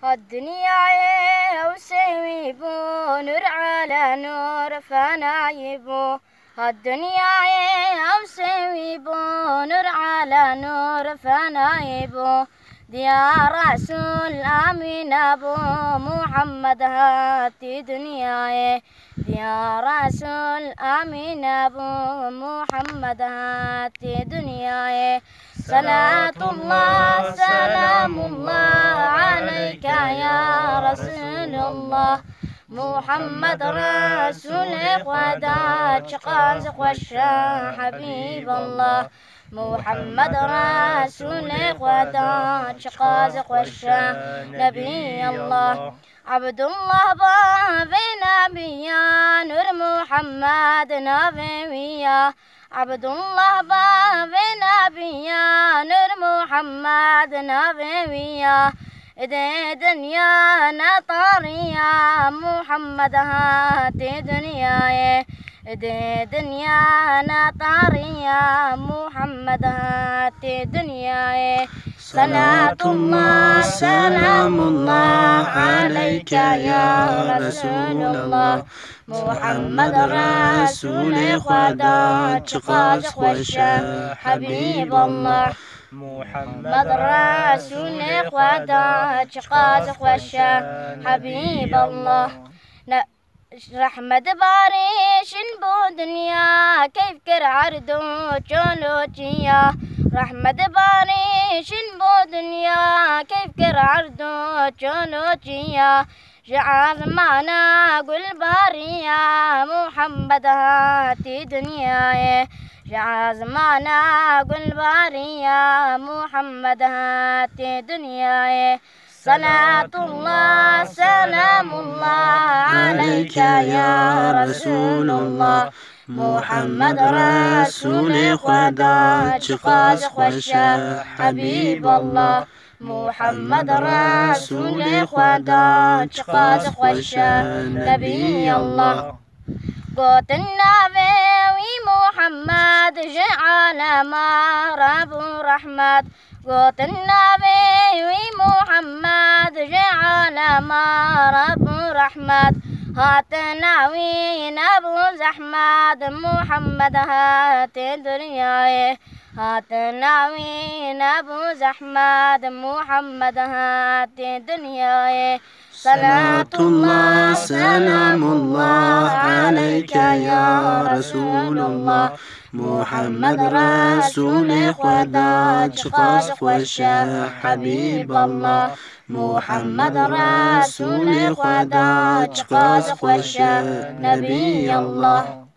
الدنيا وسيبو نور على نور فنايبو. الدنيا وسيبو نور على نور فنايبو. يا رسول آمين أبو محمد هاتي دنياي. يا رسول آمين أبو محمد هاتي دنياي. صلاة الله سلام الله عليك يا رسول الله. محمد رسول إخوادات شقازق والشاه حبيب الله. محمد رسول إخوادات شقازق والشاه نبي الله. عبد الله بابي نبيا نور محمد نبويا. عبد الله بابي نبيا نور محمد نبويا. إذا دنيا نطريا محمد هاتي دنياي. إذا دنيا نطريا محمد هاتي دنياي. صلاة الله سلام الله عليك يا رسول الله. محمد رسول إخوادات شقازق والشاه حبيب الله. محمد رسول إخوادات شقازق والشاه حبيب الله. رحمة باريش بو دنيا كيف كر عردو جولوجيا. رحمة باريش بو دنيا كيف كر عردو جولوجيا. جعل معنا قل باريا محمد هاتي دنياي. جعل معنا قل باريا محمد هاتي دنياي. صلاة الله سلام الله عليك يا رسول الله. محمد رسول إخوادات شقازق والشاه حبيب الله. محمد رسول إخوادات شقازق والشاه نبي الله. قوت النبي محمد جعل ما رب رحمت. قوت النبي محمد جعل ما رب رحمت. هاتناوي أبو زحمد محمد هاتي دنياي. هاتناوي أبو زحمد محمد هاتي دنياي. صلاة الله سلام الله عليك يا رسول الله. محمد رسول إخوادات شقازق والشاه حبيب الله. محمد رسول إخوادات شقازق والشاه نبي الله.